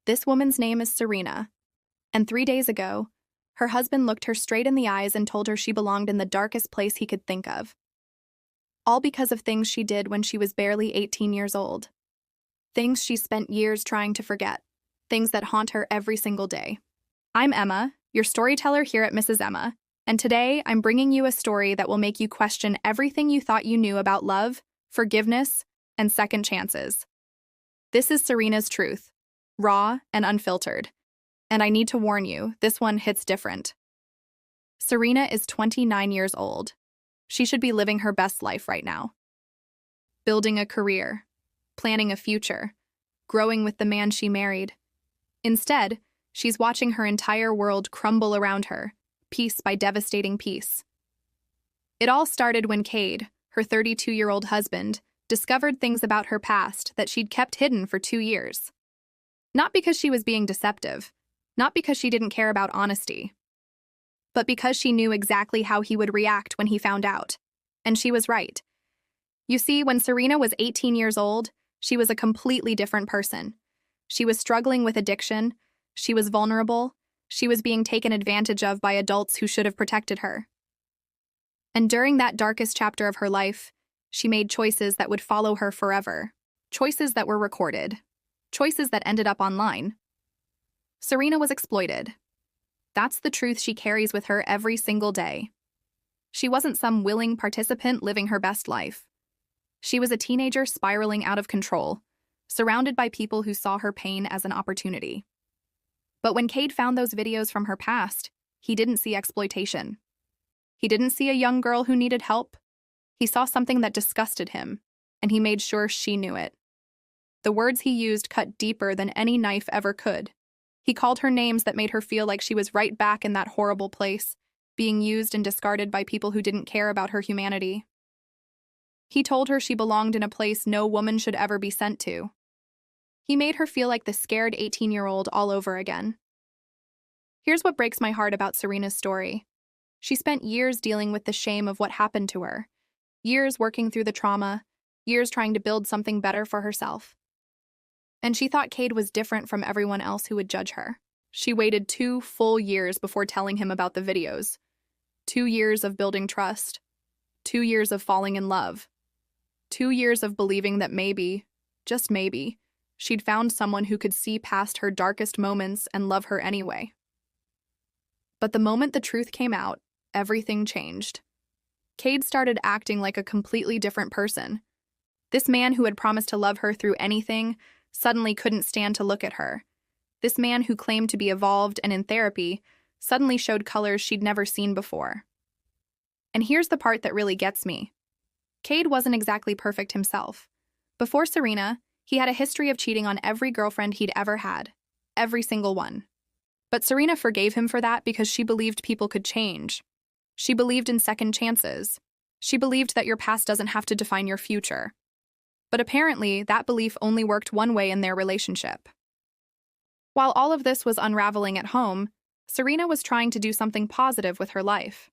This woman's name is Serena, and 3 days ago, her husband looked her straight in the eyes and told her she belonged in the darkest place he could think of. All because of things she did when she was barely 18 years old. Things she spent years trying to forget. Things that haunt her every single day. I'm Emma, your storyteller here at Mrs. Emma, and today I'm bringing you a story that will make you question everything you thought you knew about love, forgiveness, and second chances. This is Serena's truth, raw and unfiltered. And I need to warn you, this one hits different. Serena is 29 years old. She should be living her best life right now. Building a career, planning a future, growing with the man she married. Instead, she's watching her entire world crumble around her, piece by devastating piece. It all started when Cade, her 32-year-old husband, discovered things about her past that she'd kept hidden for 2 years. Not because she was being deceptive, not because she didn't care about honesty, but because she knew exactly how he would react when he found out. And she was right. You see, when Serena was 18 years old, she was a completely different person. She was struggling with addiction, she was vulnerable, she was being taken advantage of by adults who should have protected her. And during that darkest chapter of her life, she made choices that would follow her forever. Choices that were recorded. Choices that ended up online. Serena was exploited. That's the truth she carries with her every single day. She wasn't some willing participant living her best life. She was a teenager spiraling out of control, surrounded by people who saw her pain as an opportunity. But when Cade found those videos from her past, he didn't see exploitation. He didn't see a young girl who needed help. He saw something that disgusted him, and he made sure she knew it. The words he used cut deeper than any knife ever could. He called her names that made her feel like she was right back in that horrible place, being used and discarded by people who didn't care about her humanity. He told her she belonged in a place no woman should ever be sent to. He made her feel like the scared 18-year-old all over again. Here's what breaks my heart about Serena's story. She spent years dealing with the shame of what happened to her, years working through the trauma, years trying to build something better for herself. And she thought Cade was different from everyone else who would judge her. She waited 2 full years before telling him about the videos. 2 years of building trust. 2 years of falling in love. 2 years of believing that maybe, just maybe, she'd found someone who could see past her darkest moments and love her anyway. But the moment the truth came out, everything changed. Cade started acting like a completely different person. This man who had promised to love her through anything suddenly couldn't stand to look at her. This man who claimed to be evolved and in therapy suddenly showed colors she'd never seen before. And here's the part that really gets me. Cade wasn't exactly perfect himself. Before Serena, he had a history of cheating on every girlfriend he'd ever had. Every single one. But Serena forgave him for that because she believed people could change. She believed in second chances. She believed that your past doesn't have to define your future. But apparently, that belief only worked one way in their relationship. While all of this was unraveling at home, Serena was trying to do something positive with her life.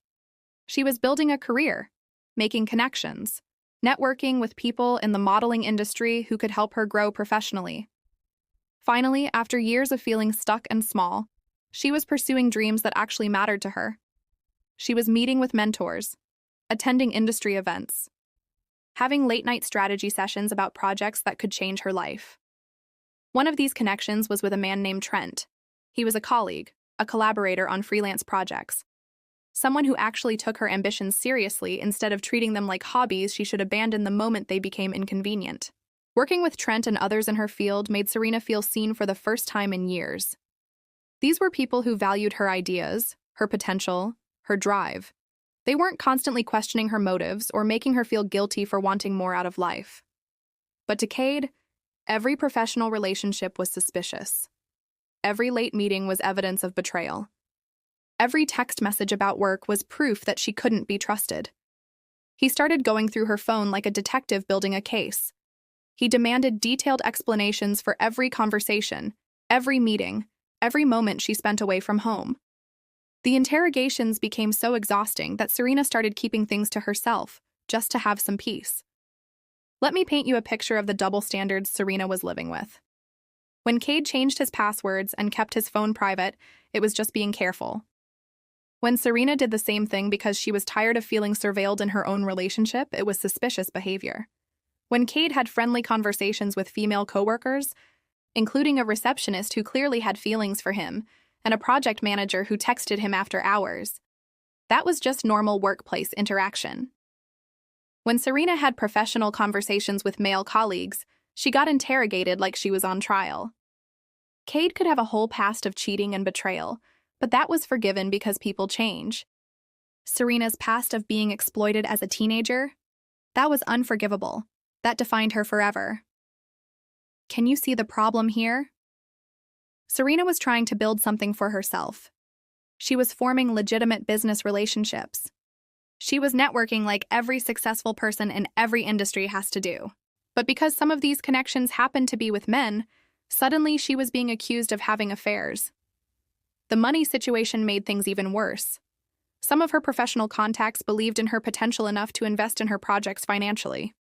She was building a career, making connections, networking with people in the modeling industry who could help her grow professionally. Finally, after years of feeling stuck and small, she was pursuing dreams that actually mattered to her. She was meeting with mentors, attending industry events, having late-night strategy sessions about projects that could change her life. One of these connections was with a man named Trent. He was a colleague, a collaborator on freelance projects. Someone who actually took her ambitions seriously instead of treating them like hobbies she should abandon the moment they became inconvenient. Working with Trent and others in her field made Serena feel seen for the first time in years. These were people who valued her ideas, her potential, her drive. They weren't constantly questioning her motives or making her feel guilty for wanting more out of life. But to Cade, every professional relationship was suspicious. Every late meeting was evidence of betrayal. Every text message about work was proof that she couldn't be trusted. He started going through her phone like a detective building a case. He demanded detailed explanations for every conversation, every meeting, every moment she spent away from home. The interrogations became so exhausting that Serena started keeping things to herself, just to have some peace. Let me paint you a picture of the double standards Serena was living with. When Cade changed his passwords and kept his phone private, it was just being careful. When Serena did the same thing because she was tired of feeling surveilled in her own relationship, it was suspicious behavior. When Cade had friendly conversations with female coworkers, including a receptionist who clearly had feelings for him, and a project manager who texted him after hours, that was just normal workplace interaction. When Serena had professional conversations with male colleagues, she got interrogated like she was on trial. Cade could have a whole past of cheating and betrayal, but that was forgiven because people change. Serena's past of being exploited as a teenager? That was unforgivable. That defined her forever. Can you see the problem here? Serena was trying to build something for herself. She was forming legitimate business relationships. She was networking like every successful person in every industry has to do. But because some of these connections happened to be with men, suddenly she was being accused of having affairs. The money situation made things even worse. Some of her professional contacts believed in her potential enough to invest in her projects financially.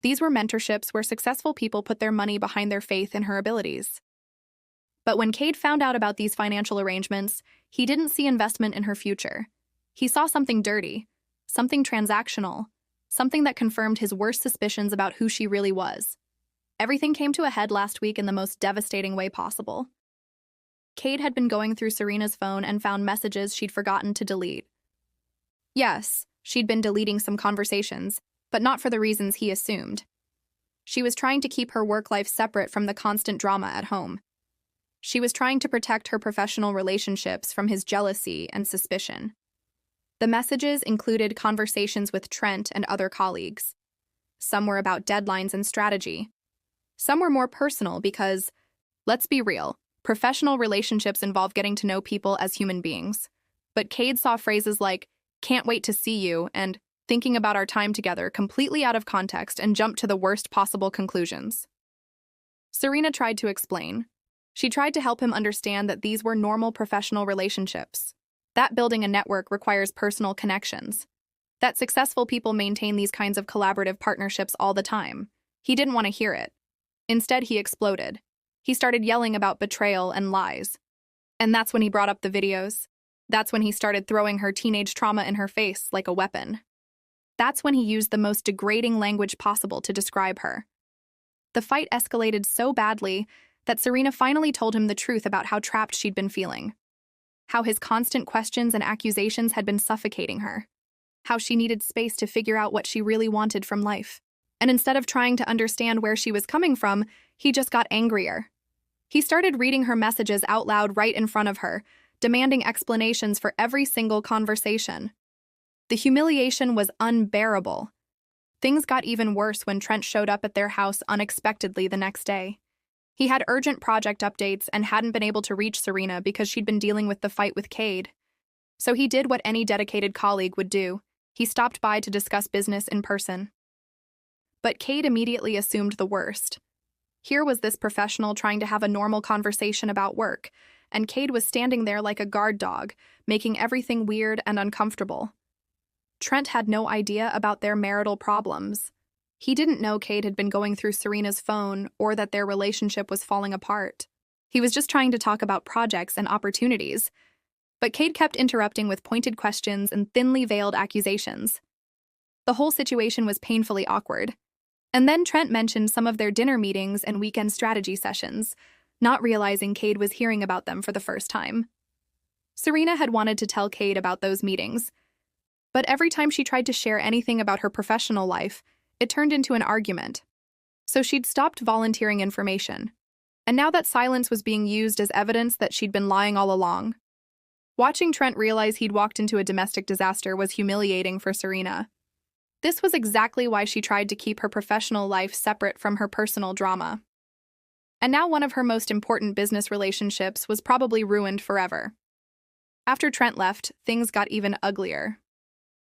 These were mentorships where successful people put their money behind their faith in her abilities. But when Cade found out about these financial arrangements, he didn't see investment in her future. He saw something dirty, something transactional, something that confirmed his worst suspicions about who she really was. Everything came to a head last week in the most devastating way possible. Cade had been going through Serena's phone and found messages she'd forgotten to delete. Yes, she'd been deleting some conversations, but not for the reasons he assumed. She was trying to keep her work life separate from the constant drama at home. She was trying to protect her professional relationships from his jealousy and suspicion. The messages included conversations with Trent and other colleagues. Some were about deadlines and strategy. Some were more personal because, let's be real, professional relationships involve getting to know people as human beings. But Cade saw phrases like, "can't wait to see you," and "thinking about our time together" completely out of context and jumped to the worst possible conclusions. Serena tried to explain. She tried to help him understand that these were normal professional relationships. That building a network requires personal connections. That successful people maintain these kinds of collaborative partnerships all the time. He didn't want to hear it. Instead, he exploded. He started yelling about betrayal and lies. And that's when he brought up the videos. That's when he started throwing her teenage trauma in her face like a weapon. That's when he used the most degrading language possible to describe her. The fight escalated so badly that Serena finally told him the truth about how trapped she'd been feeling. How his constant questions and accusations had been suffocating her. How she needed space to figure out what she really wanted from life. And instead of trying to understand where she was coming from, he just got angrier. He started reading her messages out loud right in front of her, demanding explanations for every single conversation. The humiliation was unbearable. Things got even worse when Trent showed up at their house unexpectedly the next day. He had urgent project updates and hadn't been able to reach Serena because she'd been dealing with the fight with Cade. So he did what any dedicated colleague would do. He stopped by to discuss business in person. But Cade immediately assumed the worst. Here was this professional trying to have a normal conversation about work, and Cade was standing there like a guard dog, making everything weird and uncomfortable. Trent had no idea about their marital problems. He didn't know Cade had been going through Serena's phone or that their relationship was falling apart. He was just trying to talk about projects and opportunities. But Cade kept interrupting with pointed questions and thinly veiled accusations. The whole situation was painfully awkward. And then Trent mentioned some of their dinner meetings and weekend strategy sessions, not realizing Cade was hearing about them for the first time. Serena had wanted to tell Cade about those meetings, but every time she tried to share anything about her professional life, it turned into an argument. So she'd stopped volunteering information. And now that silence was being used as evidence that she'd been lying all along. Watching Trent realize he'd walked into a domestic disaster was humiliating for Serena. This was exactly why she tried to keep her professional life separate from her personal drama. And now one of her most important business relationships was probably ruined forever. After Trent left, things got even uglier.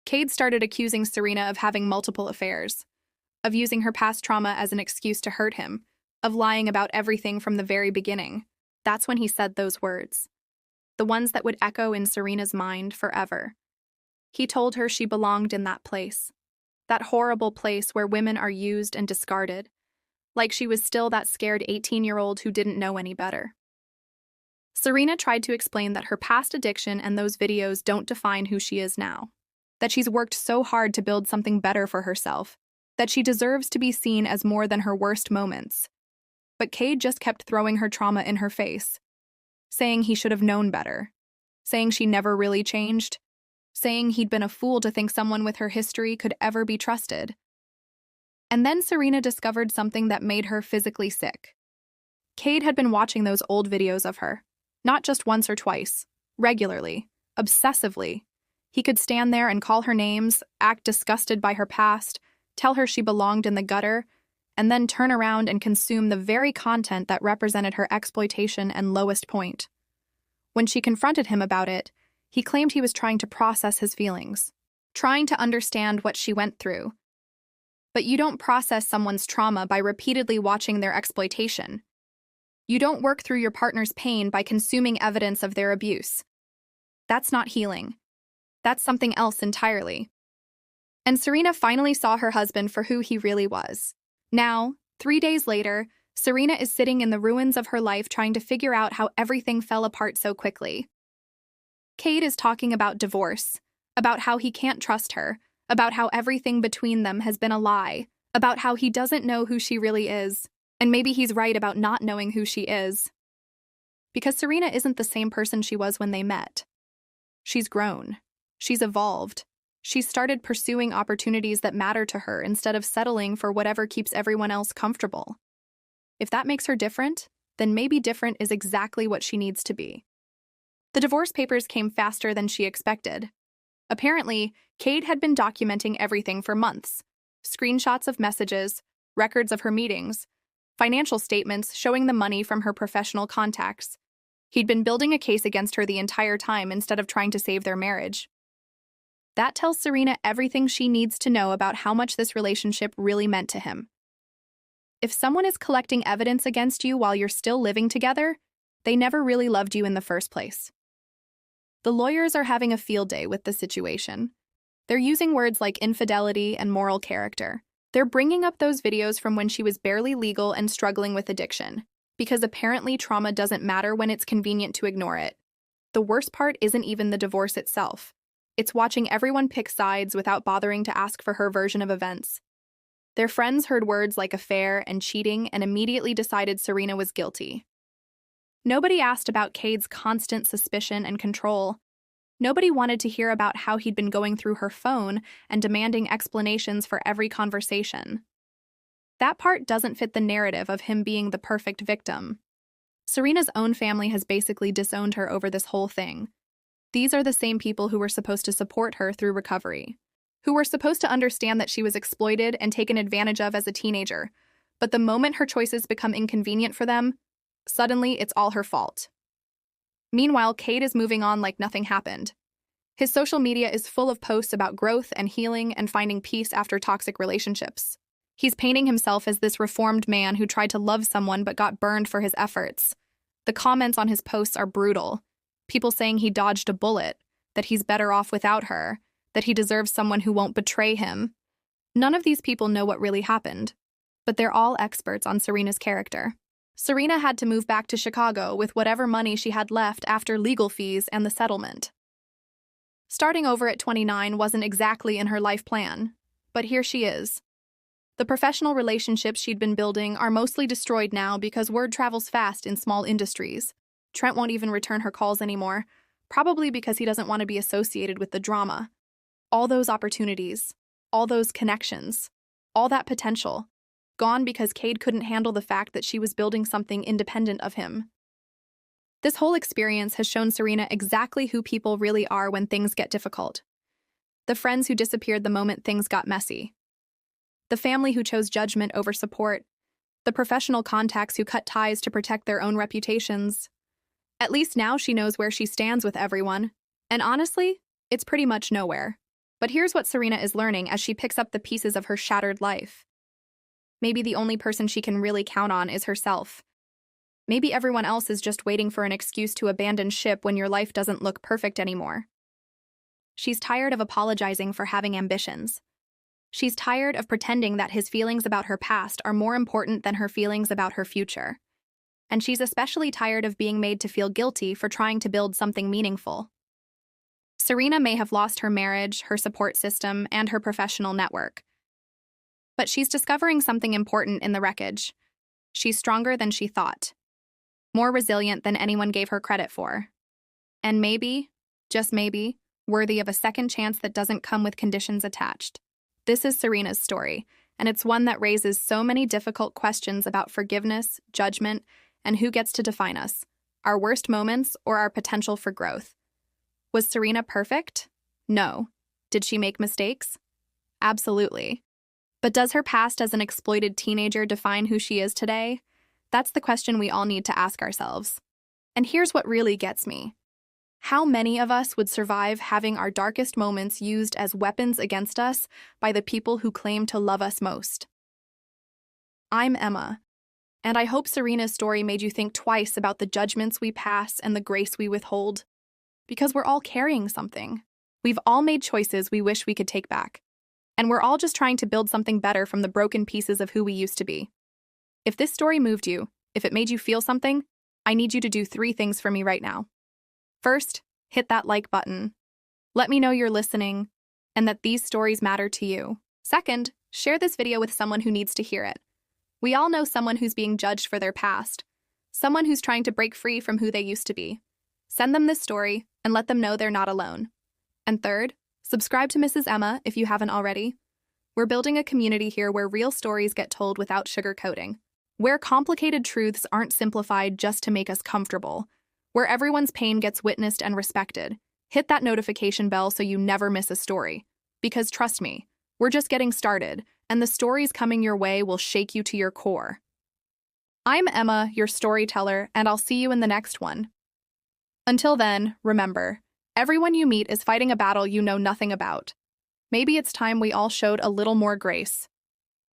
Cade started accusing Serena of having multiple affairs, of using her past trauma as an excuse to hurt him, of lying about everything from the very beginning. That's when he said those words. The ones that would echo in Serena's mind forever. He told her she belonged in that place. That horrible place where women are used and discarded. like she was still that scared 18-year-old who didn't know any better. Serena tried to explain that her past addiction and those videos don't define who she is now, that she's worked so hard to build something better for herself, that she deserves to be seen as more than her worst moments. But Cade just kept throwing her trauma in her face, saying he should have known better, saying she never really changed, saying he'd been a fool to think someone with her history could ever be trusted. And then Serena discovered something that made her physically sick. Cade had been watching those old videos of her, not just once or twice, regularly, obsessively. He could stand there and call her names, act disgusted by her past, tell her she belonged in the gutter, and then turn around and consume the very content that represented her exploitation and lowest point. When she confronted him about it, he claimed he was trying to process his feelings, trying to understand what she went through. But you don't process someone's trauma by repeatedly watching their exploitation. You don't work through your partner's pain by consuming evidence of their abuse. That's not healing. That's something else entirely. And Serena finally saw her husband for who he really was. Now, 3 days later, Serena is sitting in the ruins of her life trying to figure out how everything fell apart so quickly. Cade is talking about divorce, about how he can't trust her, about how everything between them has been a lie, about how he doesn't know who she really is, and maybe he's right about not knowing who she is. Because Serena isn't the same person she was when they met. She's grown. She's evolved. She's started pursuing opportunities that matter to her instead of settling for whatever keeps everyone else comfortable. If that makes her different, then maybe different is exactly what she needs to be. The divorce papers came faster than she expected. Apparently, Cade had been documenting everything for months. Screenshots of messages, records of her meetings, financial statements showing the money from her professional contacts. He'd been building a case against her the entire time instead of trying to save their marriage. That tells Serena everything she needs to know about how much this relationship really meant to him. If someone is collecting evidence against you while you're still living together, they never really loved you in the first place. The lawyers are having a field day with the situation. They're using words like infidelity and moral character. They're bringing up those videos from when she was barely legal and struggling with addiction, because apparently trauma doesn't matter when it's convenient to ignore it. The worst part isn't even the divorce itself. It's watching everyone pick sides without bothering to ask for her version of events. Their friends heard words like affair and cheating and immediately decided Serena was guilty. Nobody asked about Cade's constant suspicion and control. Nobody wanted to hear about how he'd been going through her phone and demanding explanations for every conversation. That part doesn't fit the narrative of him being the perfect victim. Serena's own family has basically disowned her over this whole thing. These are the same people who were supposed to support her through recovery, who were supposed to understand that she was exploited and taken advantage of as a teenager, but the moment her choices become inconvenient for them, suddenly it's all her fault. Meanwhile, Cade is moving on like nothing happened. His social media is full of posts about growth and healing and finding peace after toxic relationships. He's painting himself as this reformed man who tried to love someone but got burned for his efforts. The comments on his posts are brutal. People saying he dodged a bullet, that he's better off without her, that he deserves someone who won't betray him. None of these people know what really happened, but they're all experts on Serena's character. Serena had to move back to Chicago with whatever money she had left after legal fees and the settlement. Starting over at 29 wasn't exactly in her life plan, but here she is. The professional relationships she'd been building are mostly destroyed now because word travels fast in small industries. Trent won't even return her calls anymore, probably because he doesn't want to be associated with the drama. All those opportunities, all those connections, all that potential, gone because Cade couldn't handle the fact that she was building something independent of him. This whole experience has shown Serena exactly who people really are when things get difficult. The friends who disappeared the moment things got messy. The family who chose judgment over support. The professional contacts who cut ties to protect their own reputations. At least now she knows where she stands with everyone. And honestly, it's pretty much nowhere. But here's what Serena is learning as she picks up the pieces of her shattered life. Maybe the only person she can really count on is herself. Maybe everyone else is just waiting for an excuse to abandon ship when your life doesn't look perfect anymore. She's tired of apologizing for having ambitions. She's tired of pretending that his feelings about her past are more important than her feelings about her future. And she's especially tired of being made to feel guilty for trying to build something meaningful. Serena may have lost her marriage, her support system, and her professional network. But she's discovering something important in the wreckage. She's stronger than she thought, more resilient than anyone gave her credit for. And maybe, just maybe, worthy of a second chance that doesn't come with conditions attached. This is Serena's story, and it's one that raises so many difficult questions about forgiveness, judgment, and who gets to define us, our worst moments or our potential for growth. Was Serena perfect? No. Did she make mistakes? Absolutely. But does her past as an exploited teenager define who she is today? That's the question we all need to ask ourselves. And here's what really gets me. How many of us would survive having our darkest moments used as weapons against us by the people who claim to love us most? I'm Emma, and I hope Serena's story made you think twice about the judgments we pass and the grace we withhold. Because we're all carrying something. We've all made choices we wish we could take back. And we're all just trying to build something better from the broken pieces of who we used to be. If this story moved you, if it made you feel something, I need you to do 3 things for me right now. First, hit that like button. Let me know you're listening and that these stories matter to you. Second, share this video with someone who needs to hear it. We all know someone who's being judged for their past, someone who's trying to break free from who they used to be. Send them this story and let them know they're not alone. And third, subscribe to Mrs. Emma if you haven't already. We're building a community here where real stories get told without sugarcoating, where complicated truths aren't simplified just to make us comfortable, where everyone's pain gets witnessed and respected. Hit that notification bell so you never miss a story. Because trust me, we're just getting started, and the stories coming your way will shake you to your core. I'm Emma, your storyteller, and I'll see you in the next one. Until then, remember, everyone you meet is fighting a battle you know nothing about. Maybe it's time we all showed a little more grace.